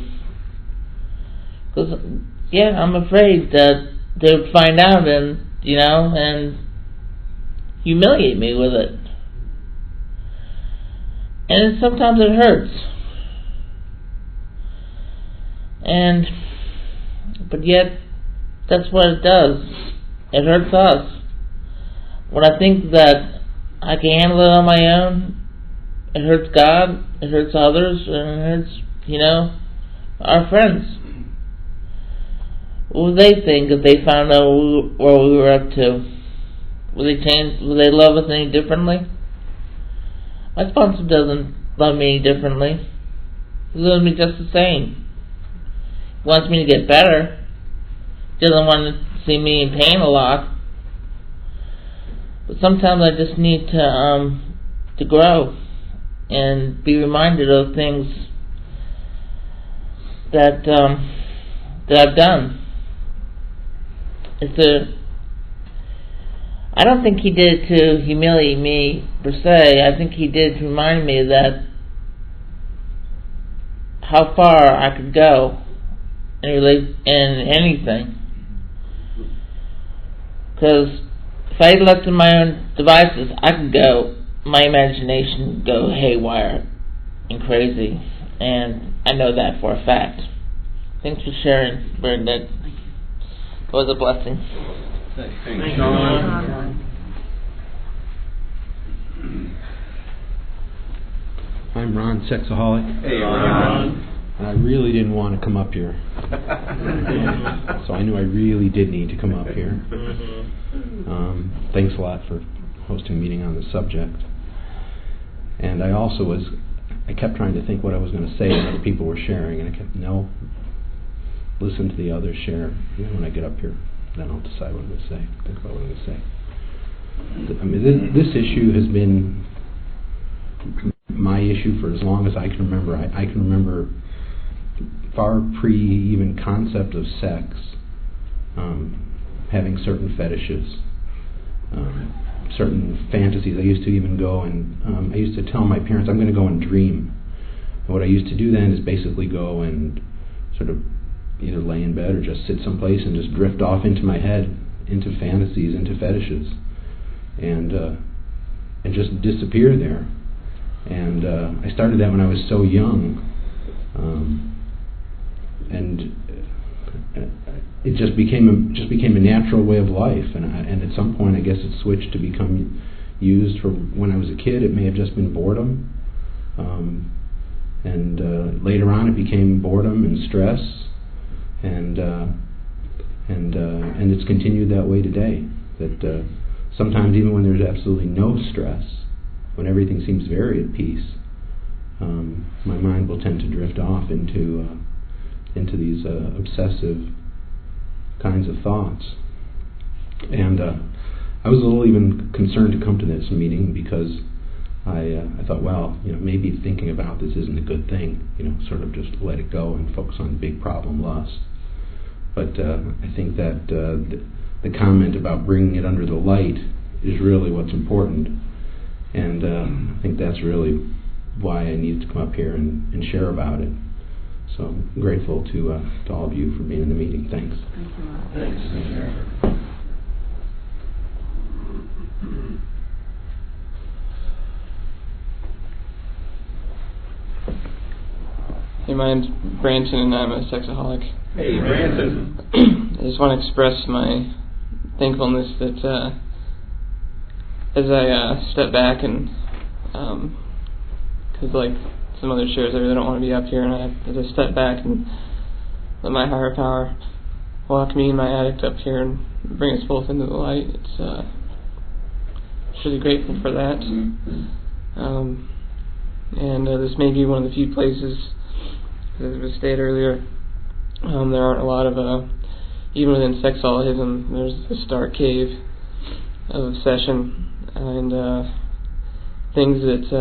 Because, yeah, I'm afraid that they would find out and humiliate me with it. And sometimes it hurts. But yet, that's what it does. It hurts us. When I think that I can handle it on my own, it hurts God, it hurts others, and it hurts, our friends. What would they think if they found out what we were up to? Would they change? Would they love us any differently? My sponsor doesn't love me any differently. He loves me just the same. He wants me to get better. He doesn't want to see me in pain a lot. But sometimes I just need to grow and be reminded of things that I've done. I don't think he did it to humiliate me per se. I think he did to remind me that how far I could go in anything. Because if I left in my own devices, I could go, my imagination would go haywire and crazy, and I know that for a fact. Thanks for sharing, Bernadette. It was a blessing. Thanks, Sean. I'm Ron, sexaholic. Hey, Ron. And I really didn't want to come up here. So I knew I really did need to come up here. Thanks a lot for hosting a meeting on the subject. And I also was I kept trying to think what I was going to say when other people were sharing, and I kept, no, listen to the others share. When I get up here, then I'll decide what I'm going to say, think about what I'm going to say. I mean, this issue has been my issue for as long as I can remember. I can remember far pre even concept of sex, having certain fetishes, certain fantasies. I used to even go and I used to tell my parents I'm going to go and dream. And what I used to do then is basically go and sort of either lay in bed or just sit someplace and just drift off into my head, into fantasies, into fetishes, and just disappear there. And I started that when I was so young, and it just became a natural way of life. And at some point, I guess it switched to become used for when I was a kid. It may have just been boredom, and later on, it became boredom and stress, and it's continued that way today. That sometimes even when there's absolutely no stress, when everything seems very at peace, my mind will tend to drift off into these obsessive kinds of thoughts. And I was a little even concerned to come to this meeting because I thought, well, maybe thinking about this isn't a good thing. Sort of just let it go and focus on big problem lust. But I think that the comment about bringing it under the light is really what's important. And I think that's really why I needed to come up here and share about it. So I'm grateful to all of you for being in the meeting. Thanks. Thanks. Hey, my name's Branson, and I'm a sexaholic. Hey, Branson. I just want to express my thankfulness that as I step back and, because like some other shares, I really don't want to be up here, and as I step back and let my higher power walk me and my addict up here and bring us both into the light, it's really grateful for that. And this may be one of the few places, as was stated earlier, there aren't a lot of, even within sexaholism, there's this dark cave of obsession and things that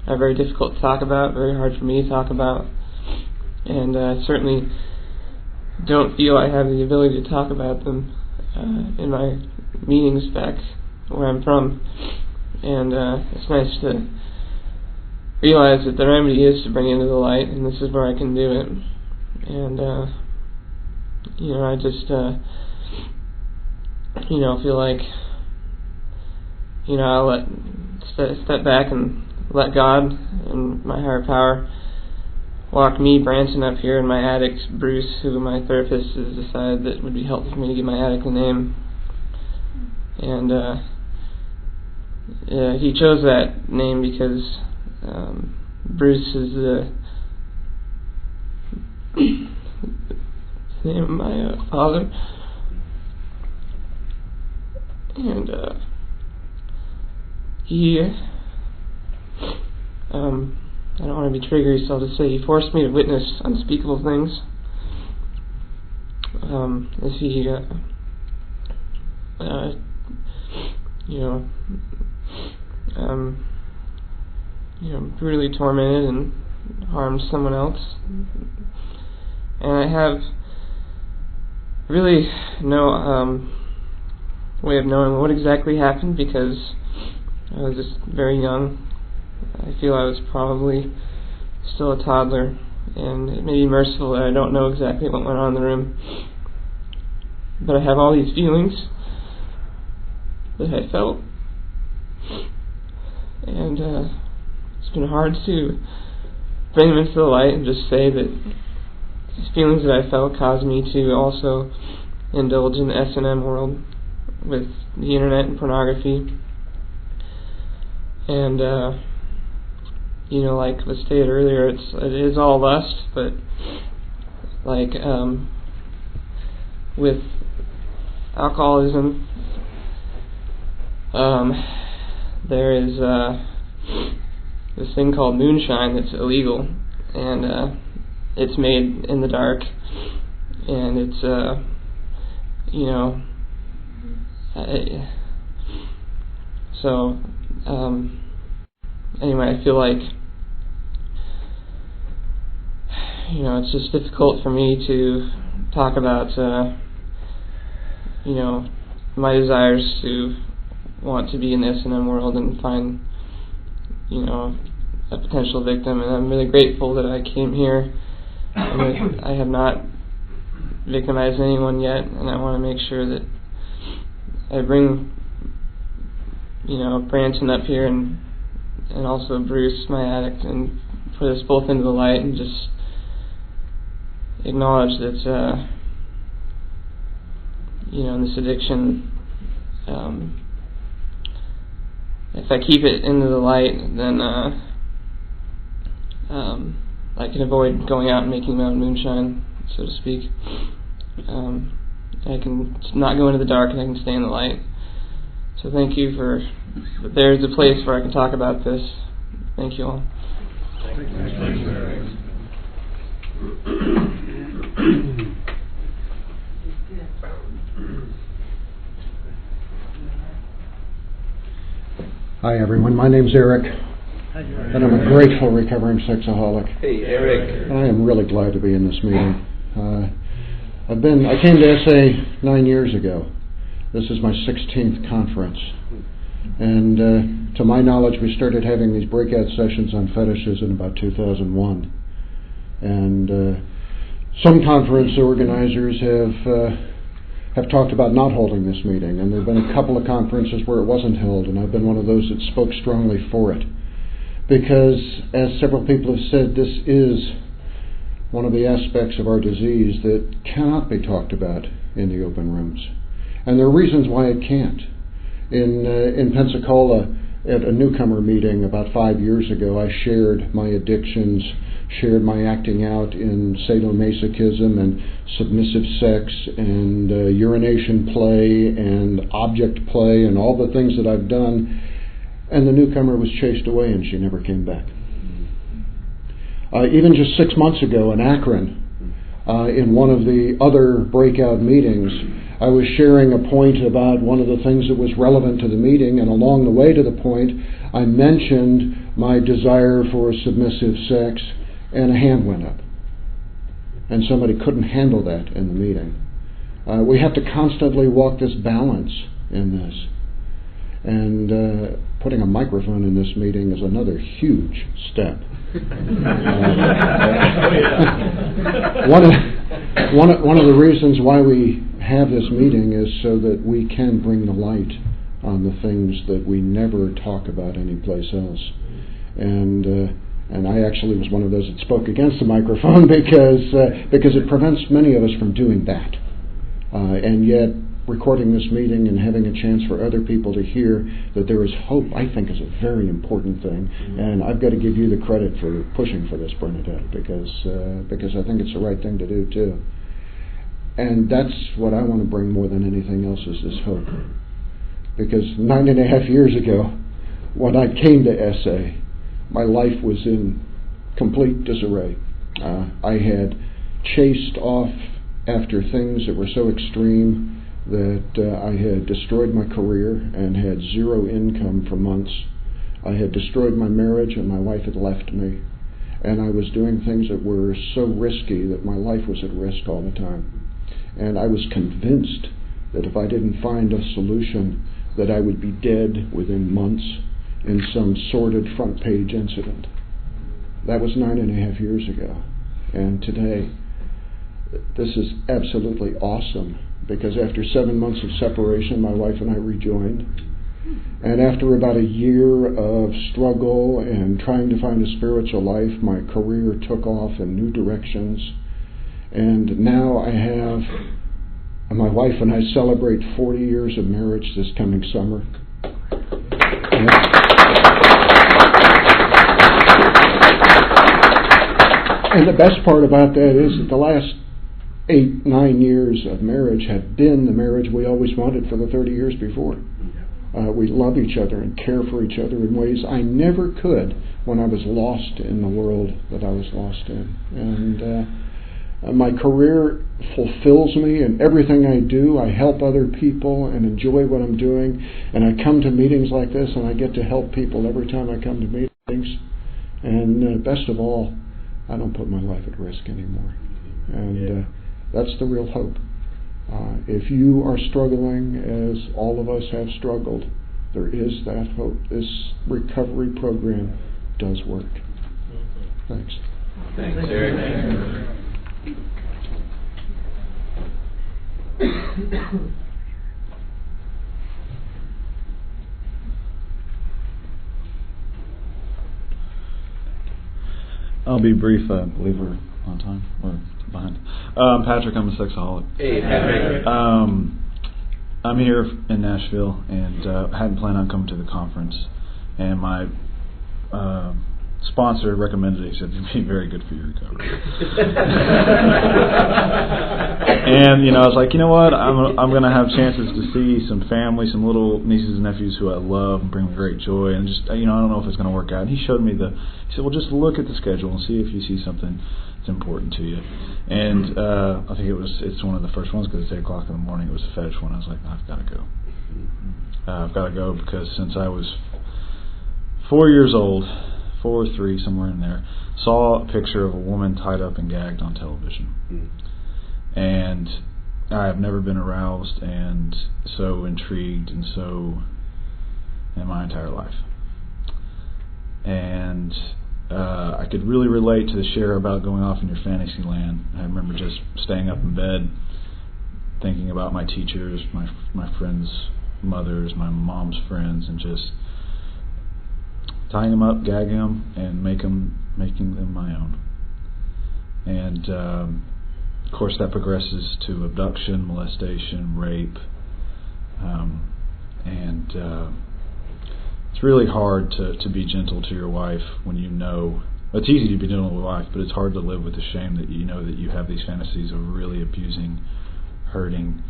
are very difficult to talk about, very hard for me to talk about, and I certainly don't feel I have the ability to talk about them in my meetings back where I'm from. And it's nice to realize that the remedy is to bring it into the light, and this is where I can do it. And I just feel like I'll step back and let God and my higher power walk me, Branson, up here, and my addict, Bruce, who my therapist has decided that would be helpful for me to give my addict a name. And he chose that name because Bruce is the name of my father. And he I don't want to be triggery, so I'll just say he forced me to witness unspeakable things. As he brutally tormented and harmed someone else. And I have really no way of knowing what exactly happened because I was just very young. I feel I was probably still a toddler, and it may be merciful that I don't know exactly what went on in the room. But I have all these feelings that I felt, and it's been hard to bring them into the light and just say that these feelings that I felt caused me to also indulge in the S-Anon world with the internet and pornography. And like was stated earlier, it is all lust, but like with alcoholism, there is this thing called moonshine that's illegal, and it's made in the dark, and it's anyway, I feel like it's just difficult for me to talk about my desires to want to be in the S&M world and find a potential victim, and I'm really grateful that I came here and that I have not victimized anyone yet, and I want to make sure that I bring Branson up here and also Bruce, my addict, and put us both into the light and just acknowledge that this addiction, if I keep it into the light, then I can avoid going out and making my own moonshine, so to speak. I can not go into the dark, and I can stay in the light. So thank you there's a place where I can talk about this. Thank you all. Hi everyone, my name's Eric, and I'm a grateful recovering sexaholic. Hey Eric. I am really glad to be in this meeting. I came to SA 9 years ago. This is my 16th conference, and to my knowledge we started having these breakout sessions on fetishes in about 2001, and some conference organizers have talked about not holding this meeting, and there have been a couple of conferences where it wasn't held, and I've been one of those that spoke strongly for it, because as several people have said, this is one of the aspects of our disease that cannot be talked about in the open rooms, and there are reasons why it can't. In Pensacola, at a newcomer meeting about 5 years ago, I shared my addictions, shared my acting out in sadomasochism and submissive sex and urination play and object play and all the things that I've done, and the newcomer was chased away and she never came back. Even just 6 months ago in Akron, in one of the other breakout meetings, I was sharing a point about one of the things that was relevant to the meeting, and along the way to the point, I mentioned my desire for submissive sex, and a hand went up. And somebody couldn't handle that in the meeting. We have to constantly walk this balance in this. And putting a microphone in this meeting is another huge step. One of the reasons why we have this meeting is so that we can bring the light on the things that we never talk about anyplace else. And I actually was one of those that spoke against the microphone because it prevents many of us from doing that. And yet, recording this meeting and having a chance for other people to hear that there is hope, I think, is a very important thing. And I've got to give you the credit for pushing for this, Bernadette, because I think it's the right thing to do too. And that's what I want to bring more than anything else, is this hope. Because 9.5 years ago, when I came to SA, my life was in complete disarray. I had chased off after things that were so extreme that I had destroyed my career and had zero income for months. I had destroyed my marriage and my wife had left me. And I was doing things that were so risky that my life was at risk all the time. And I was convinced that if I didn't find a solution, that I would be dead within months in some sordid front page incident. That was 9.5 years ago. And today, this is absolutely awesome, because after 7 months of separation, my wife and I rejoined. And after about a year of struggle and trying to find a spiritual life, my career took off in new directions. And now my wife and I celebrate 40 years of marriage this coming summer. And the best part about that is that the last 8-9 years of marriage have been the marriage we always wanted for the 30 years before. we love each other and care for each other in ways I never could when I was lost in the world that I was lost in. And my career fulfills me in everything I do. I help other people and enjoy what I'm doing. And I come to meetings like this and I get to help people every time I come to meetings. And best of all, I don't put my life at risk anymore. And that's the real hope. If you are struggling, as all of us have struggled, there is that hope. This recovery program does work. Thanks. Thanks, Eric. I'll be brief. I believe we're on time or behind. Patrick, I'm a sexaholic. Hey, Patrick. I'm here in Nashville and hadn't planned on coming to the conference. And my sponsor recommended it. He said it'd be very good for your recovery. And I was like, you know what? I'm going to have chances to see some family, some little nieces and nephews who I love and bring me great joy. And just I don't know if it's going to work out. And he showed me he said, well, just look at the schedule and see if you see something that's important to you. And I think it's one of the first ones because it's 8 o'clock in the morning. It was a fetish one. I was like, I've got to go. I've got to go because since I was 4 years old, 4 or 3, somewhere in there, saw a picture of a woman tied up and gagged on television. And I have never been aroused and so intrigued and so in my entire life. And I could really relate to the share about going off in your fantasy land. I remember just staying up in bed thinking about my teachers, my friends' mothers, my mom's friends, and just tying them up, gagging them, and making them my own. And of course that progresses to abduction, molestation, rape, and it's really hard to be gentle to your wife when it's easy to be gentle with your wife, but it's hard to live with the shame that you know that you have these fantasies of really abusing, hurting,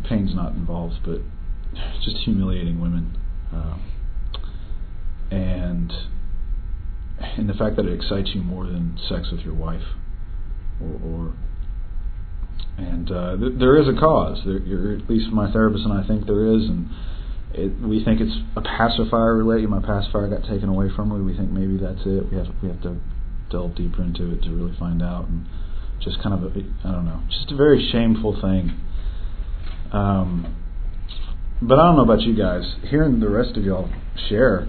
pain's not involved, but just humiliating women. And the fact that it excites you more than sex with your wife, there is a cause. At least my therapist and I think there is, and we think it's a pacifier related. My pacifier got taken away from me. We think maybe that's it. We have to delve deeper into it to really find out, and just kind of just a very shameful thing. But I don't know about you guys. Hearing the rest of y'all share,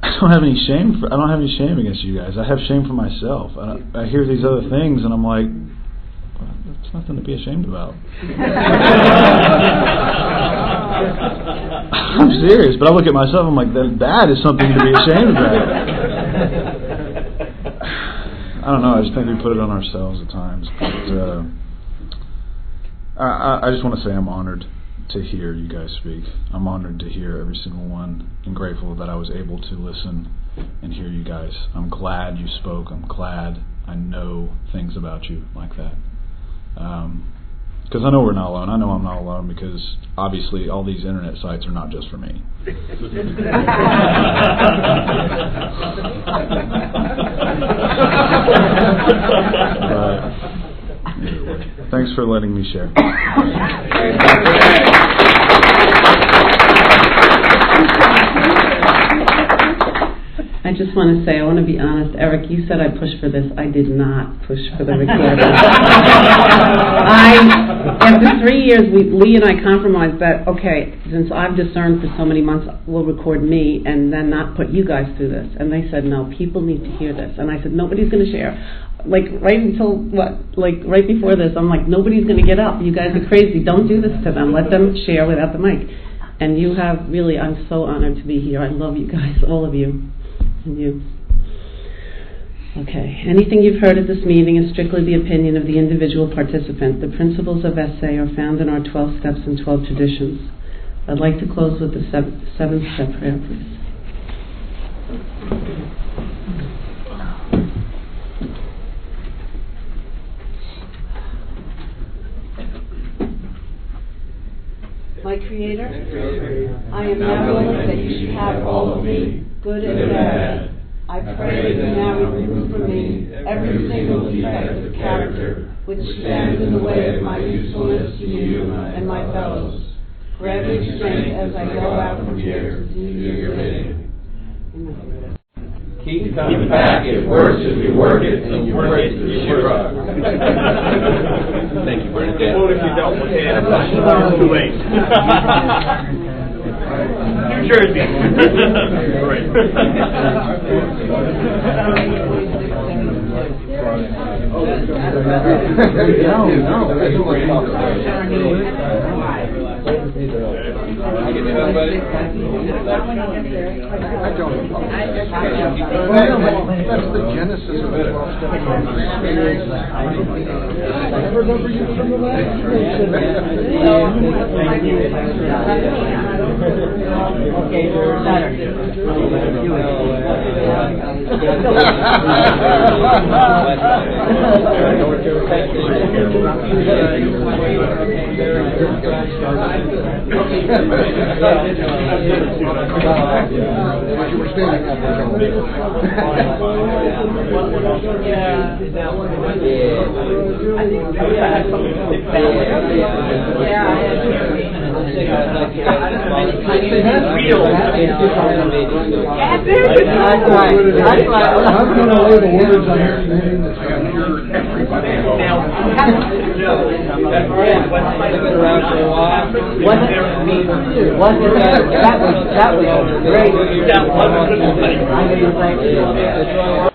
I don't have any shame. I don't have any shame against you guys. I have shame for myself. I hear these other things, and I'm like, well, that's nothing to be ashamed about. I'm serious, but I look at myself. I'm like, that is something to be ashamed about. I don't know. I just think we put it on ourselves at times. But I just want to say I'm honored to hear you guys speak. I'm honored to hear every single one and grateful that I was able to listen and hear you guys. I'm glad you spoke. I'm glad I know things about you like that. Because I know we're not alone. I know I'm not alone because obviously all these internet sites are not just for me. Anyway, thanks for letting me share. I just want to say, I want to be honest, Eric, you said I pushed for this. I did not push for the recording. After 3 years, Lee and I compromised that, okay, since I've discerned for so many months, we'll record me and then not put you guys through this. And they said, no, people need to hear this. And I said, nobody's going to share. Right before this, I'm like, nobody's going to get up. You guys are crazy. Don't do this to them. Let them share without the mic. And you have really, I'm so honored to be here. I love you guys, all of you. And you. Okay. Anything you've heard at this meeting is strictly the opinion of the individual participant. The principles of SA are found in our 12 steps and 12 traditions. I'd like to close with the 7-step prayer, please. My Creator, I am now willing that you should have all of me, good and bad. I pray that you now remove from me every single defect of character which stands in the way of my usefulness to you and my fellows. Grant me strength as I go out from here to do your bidding. Amen. Keep coming back. It works if you work it, and you work it if you shrug. Thank you, Bernadette. What if you don't? Too late. New Jersey. Great. That's the genesis of it. I remember you from the last Okay, Saturday. You were standing up there. I'm going to lay the words on your name. That was great.